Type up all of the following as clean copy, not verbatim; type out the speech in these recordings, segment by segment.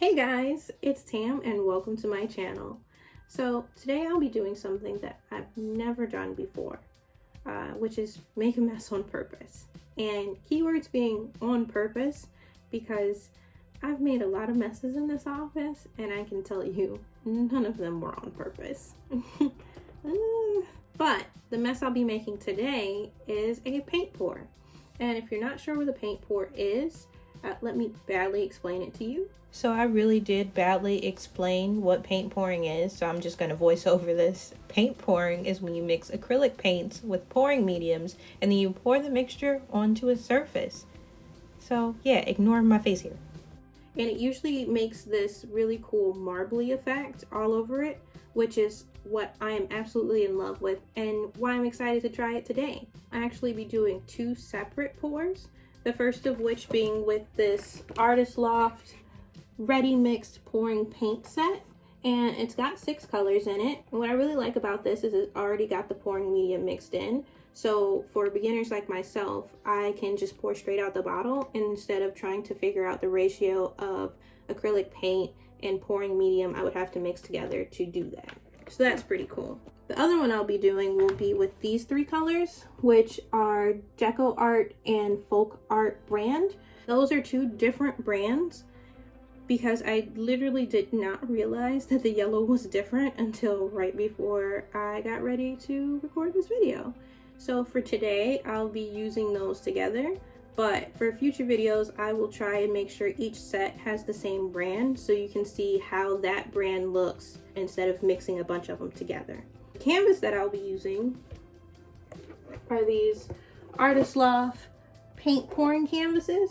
Hey guys, it's Tam and welcome to my channel. So today I'll be doing something that I've never done before, which is make a mess on purpose. And keywords being on purpose because I've made a lot of messes in this office and I can tell you none of them were on purpose. But the mess I'll be making today is a paint pour. And if you're not sure what a paint pour is, let me badly explain it to you. So I really did badly explain what paint pouring is, so I'm just going to voice over this. Paint pouring is when you mix acrylic paints with pouring mediums and then you pour the mixture onto a surface. So yeah, ignore my face here. And it usually makes this really cool marbly effect all over it, which is what I am absolutely in love with and why I'm excited to try it today. I'll actually be doing two separate pours. The first of which being with this Artist Loft ready mixed pouring paint set, and it's got 6 colors in it. And what I really like about this is it's already got the pouring medium mixed in, so for beginners like myself I can just pour straight out the bottle instead of trying to figure out the ratio of acrylic paint and pouring medium. I would have to mix together to do that, so that's pretty cool. The other one I'll be doing will be with these 3 colors, which are DecoArt and FolkArt brand. Those are 2 different brands because I literally did not realize that the yellow was different until right before I got ready to record this video. So for today, I'll be using those together, but for future videos, I will try and make sure each set has the same brand so you can see how that brand looks instead of mixing a bunch of them together. The canvas that I'll be using are these Artist Loft paint pouring canvases.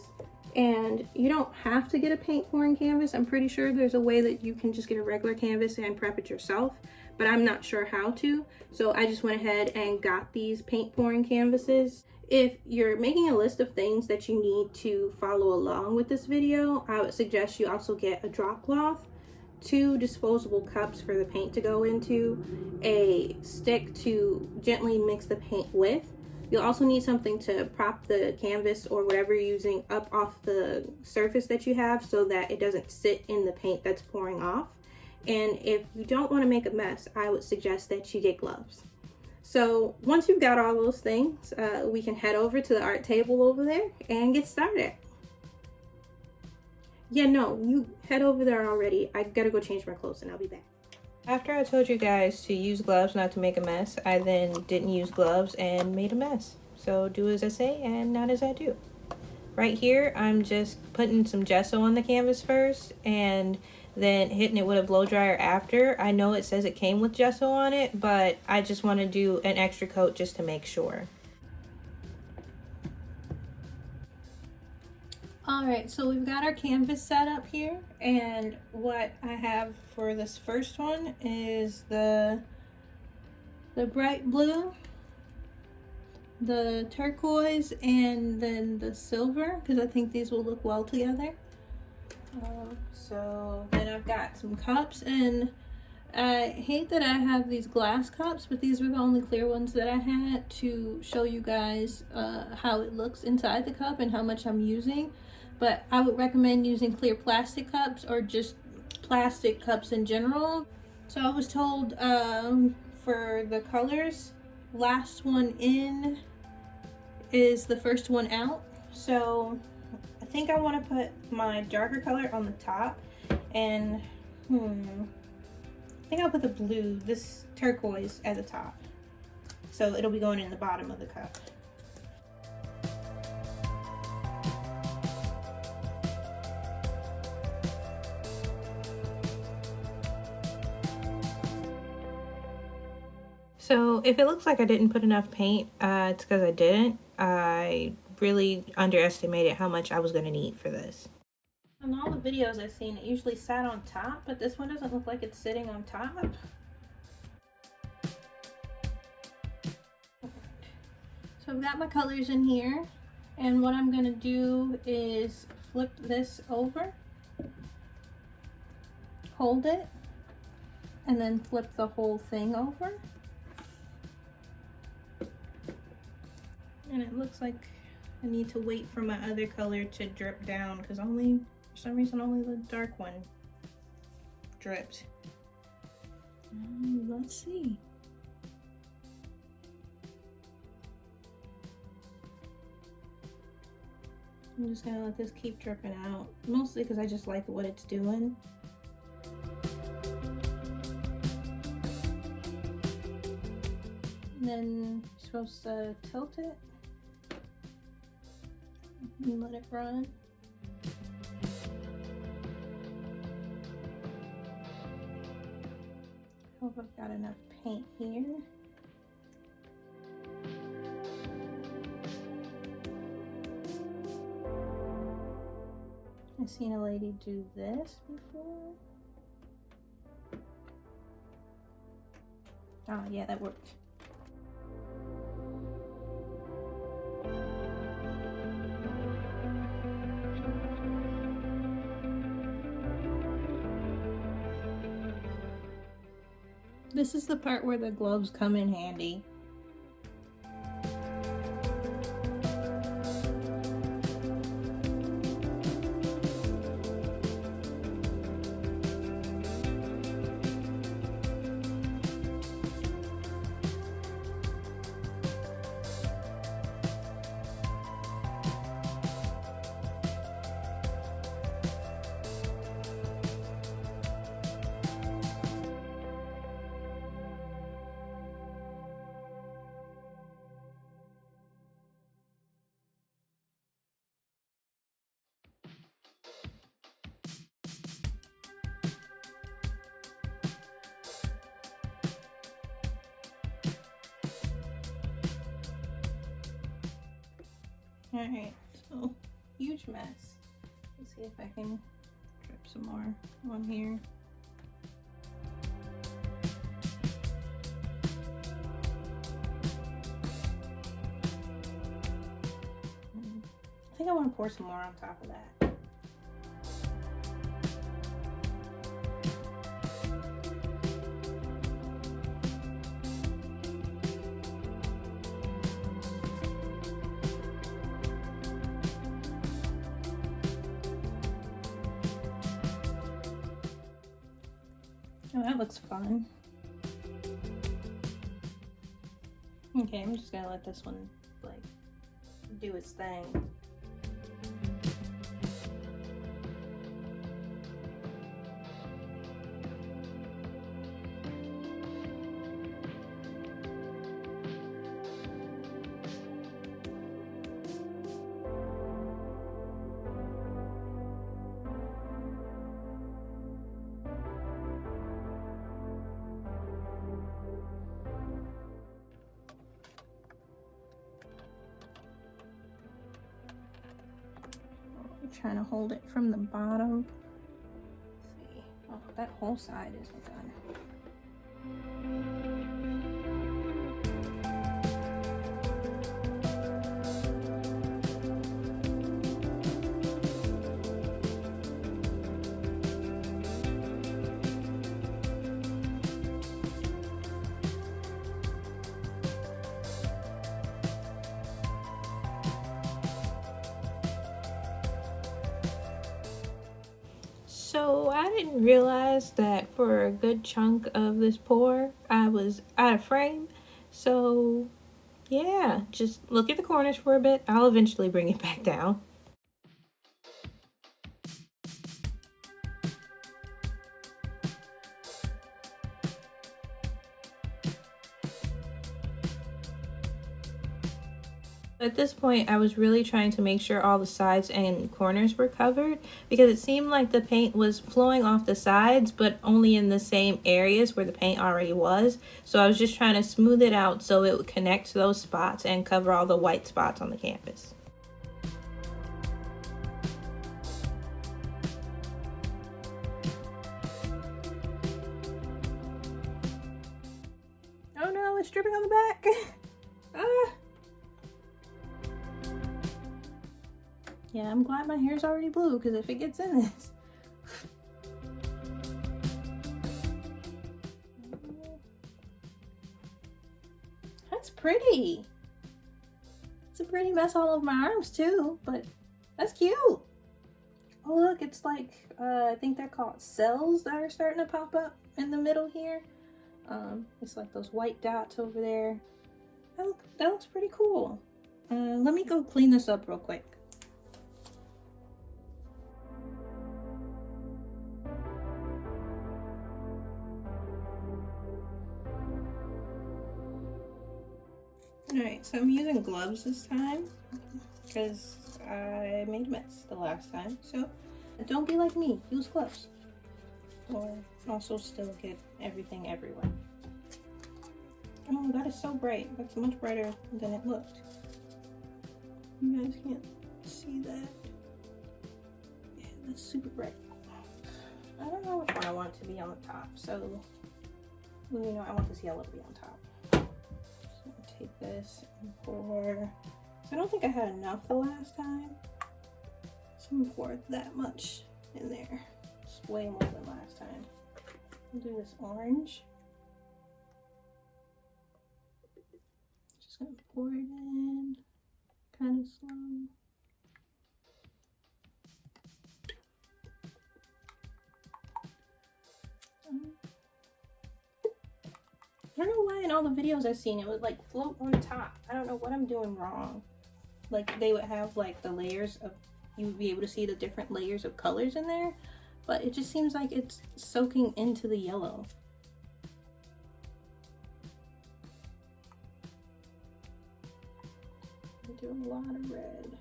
And you don't have to get a paint pouring canvas. I'm pretty sure there's a way that you can just get a regular canvas and prep it yourself, but I'm not sure how to. So I just went ahead and got these paint pouring canvases. If you're making a list of things that you need to follow along with this video, I would suggest you also get a drop cloth, 2 disposable cups for the paint to go into, a stick to gently mix the paint with. You'll also need something to prop the canvas or whatever you're using up off the surface that you have so that it doesn't sit in the paint that's pouring off. And if you don't want to make a mess, I would suggest that you get gloves. So once you've got all those things, we can head over to the art table over there and get started. Yeah, no, you head over there already. I gotta go change my clothes and I'll be back. After I told you guys to use gloves not to make a mess, I then didn't use gloves and made a mess. So do as I say and not as I do. Right here, I'm just putting some gesso on the canvas first and then hitting it with a blow dryer after. I know it says it came with gesso on it, but I just want to do an extra coat just to make sure. Alright, so we've got our canvas set up here, and what I have for this first one is the bright blue, the turquoise, and then the silver, because I think these will look well together. So then I've got some cups, and I hate that I have these glass cups, but these were the only clear ones that I had to show you guys how it looks inside the cup and how much I'm using. But I would recommend using clear plastic cups or just plastic cups in general. So I was told for the colors, last one in is the first one out. So I think I want to put my darker color on the top, and I think I'll put the blue, this turquoise, at the top. So it'll be going in the bottom of the cup. So if it looks like I didn't put enough paint, it's because I didn't. I really underestimated how much I was going to need for this. On all the videos I've seen, it usually sat on top, but this one doesn't look like it's sitting on top. So I've got my colors in here, and what I'm going to do is flip this over, hold it, and then flip the whole thing over. And it looks like I need to wait for my other color to drip down because only For some reason, only the dark one dripped. Let's see. I'm just gonna let this keep dripping out, mostly because I just like what it's doing. And then you're supposed to tilt it and let it run. Hope I've got enough paint here. I've seen a lady do this before. Oh yeah, that worked. This is the part where the gloves come in handy. Alright, so huge mess. Let's see if I can drip some more on here. I think I want to pour some more on top of that. Oh, that looks fun. Okay, I'm just gonna let this one, like, do its thing. Trying to hold it from the bottom. Let's see. Oh, that whole side isn't done. So I didn't realize that for a good chunk of this pour, I was out of frame. So yeah, just look at the corners for a bit. I'll eventually bring it back down. At this point, I was really trying to make sure all the sides and corners were covered because it seemed like the paint was flowing off the sides, but only in the same areas where the paint already was. So I was just trying to smooth it out so it would connect to those spots and cover all the white spots on the canvas. Oh no, it's dripping on the back. Ah. Yeah, I'm glad my hair's already blue because if it gets in this. That's pretty. It's a pretty mess all over my arms too, but that's cute. Oh look, it's like, I think they're called cells that are starting to pop up in the middle here. It's like those white dots over there. That looks pretty cool. Let me go clean this up real quick. Alright, so I'm using gloves this time because I made a mess the last time. So don't be like me, use gloves. Or also still get everything everywhere. Oh, that is so bright. That's much brighter than it looked. You guys can't see that. Yeah, that's super bright. I don't know which one I want it to be on the top, so well, you know, I want this yellow to be on top. So I'm gonna take this and pour. So I don't think I had enough the last time, so I'm gonna pour that much in there. It's way more than last time. I'll do this orange. Just gonna pour it in, kind of slow. I don't know why in all the videos I've seen it would like float on top. I don't know what I'm doing wrong. Like they would have like the layers of, you would be able to see the different layers of colors in there, but it just seems like it's soaking into the yellow. I do a lot of red.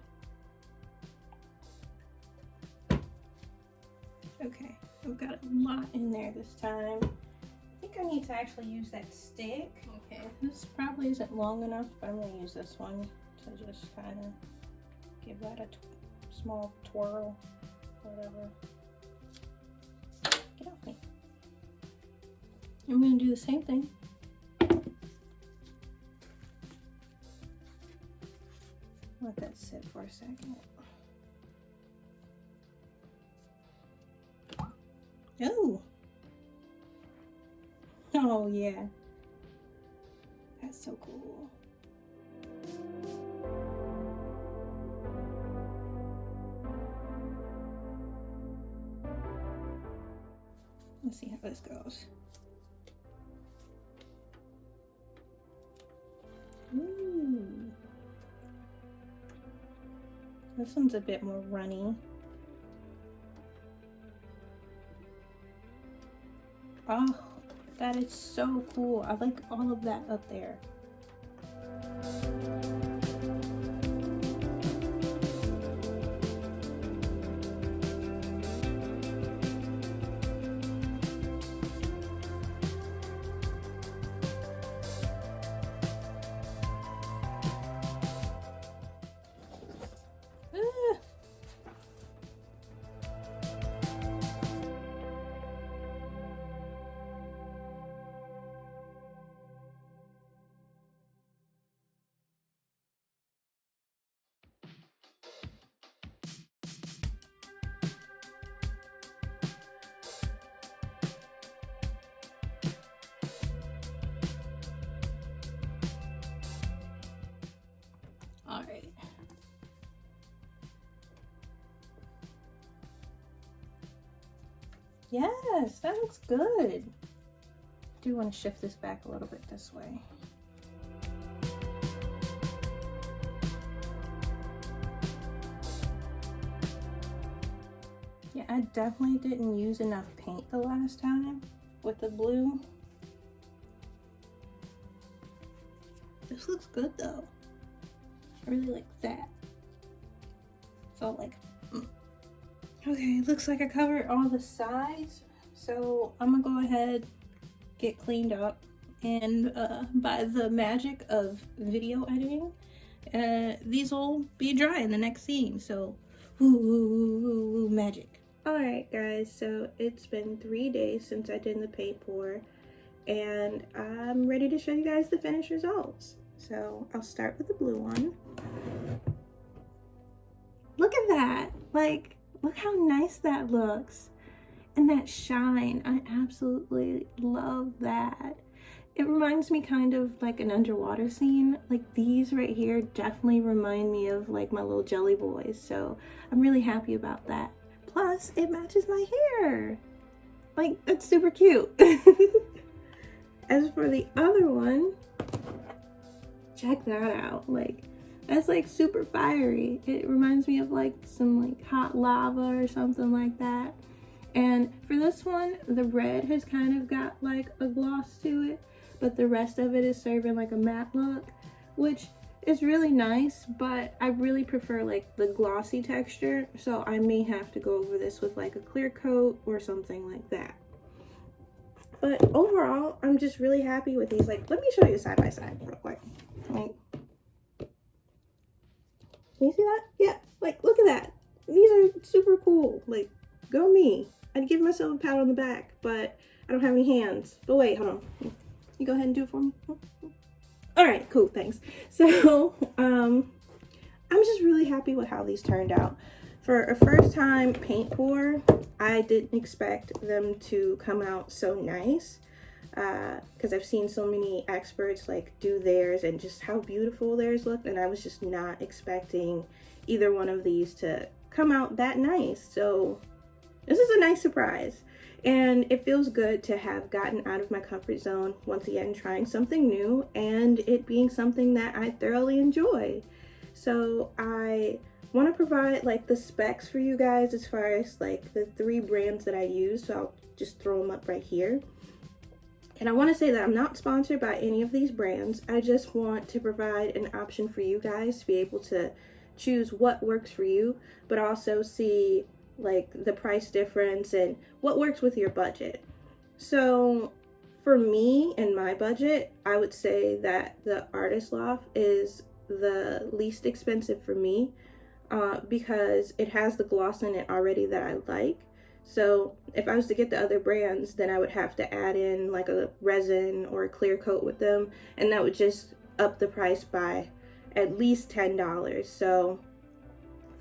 Okay, I've got a lot in there this time. I think I need to actually use that stick. Okay, this probably isn't long enough, but I'm gonna use this one to just kind of give that a small twirl, whatever. Get off me. I'm gonna do the same thing. Let that sit for a second. Oh! Oh yeah. That's so cool. Let's see how this goes. Ooh. This one's a bit more runny. Oh, that is so cool. I like all of that up there. All right. Yes, that looks good. I do want to shift this back a little bit this way. Yeah, I definitely didn't use enough paint the last time with the blue. This looks good though. I really like that. So like, okay, looks like I covered all the sides. So I'm gonna go ahead, get cleaned up, and by the magic of video editing, these will be dry in the next scene. So, ooh, magic. Alright guys, so it's been 3 days since I did the paint pour, and I'm ready to show you guys the finished results. So I'll start with the blue one. Look at that! Like, look how nice that looks. And that shine, I absolutely love that. It reminds me kind of like an underwater scene. Like these right here definitely remind me of like my little jelly boys. So I'm really happy about that. plus it matches my hair. Like, that's super cute. As for the other one, check that out. Like, that's like super fiery. It reminds me of like some like hot lava or something like that. And for this one, the red has kind of got like a gloss to it, but the rest of it is serving like a matte look, which is really nice, but I really prefer like the glossy texture, so I may have to go over this with like a clear coat or something like that. But overall, I'm just really happy with these. Like, let me show you side by side real quick. Like, can you see that? Yeah, like, look at that. These are super cool. Like, go me. I'd give myself a pat on the back, but I don't have any hands. But wait, hold on. You go ahead and do it for me. All right, cool, thanks. So, I'm just really happy with how these turned out. For a first time paint pour, I didn't expect them to come out so nice, because I've seen so many experts like do theirs and just how beautiful theirs looked, and I was just not expecting either one of these to come out that nice. So this is a nice surprise, and it feels good to have gotten out of my comfort zone once again, trying something new and it being something that I thoroughly enjoy. So I want to provide like the specs for you guys as far as like the 3 brands that I use, so I'll just throw them up right here. And I want to say that I'm not sponsored by any of these brands. I just want to provide an option for you guys to be able to choose what works for you, but also see like the price difference and what works with your budget. So for me and my budget, I would say that the Artist Loft is the least expensive for me, because it has the gloss in it already that I like. So if I was to get the other brands, then I would have to add in like a resin or a clear coat with them, and that would just up the price by at least $10. So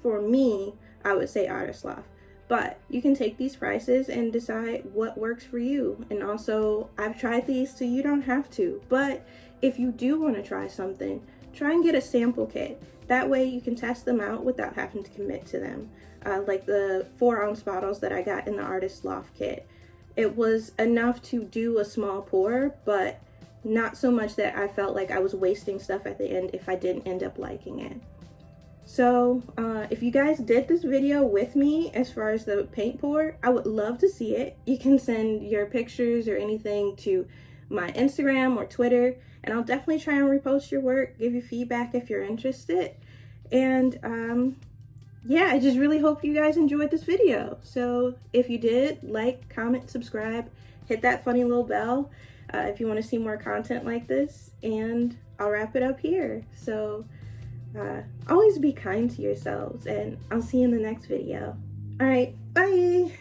for me, I would say Artist Loft. But you can take these prices and decide what works for you. And also, I've tried these, so you don't have to. But if you do want to try something, try and get a sample kit. That way you can test them out without having to commit to them. Like the 4-ounce bottles that I got in the Artist Loft kit. It was enough to do a small pour, but not so much that I felt like I was wasting stuff at the end if I didn't end up liking it. So if you guys did this video with me as far as the paint pour, I would love to see it. You can send your pictures or anything to my Instagram or Twitter, and I'll definitely try and repost your work, give you feedback if you're interested. And yeah, I just really hope you guys enjoyed this video. So if you did, like, comment, subscribe, hit that funny little bell if you want to see more content like this, and I'll wrap it up here. So always be kind to yourselves, and I'll see you in the next video. All right, bye.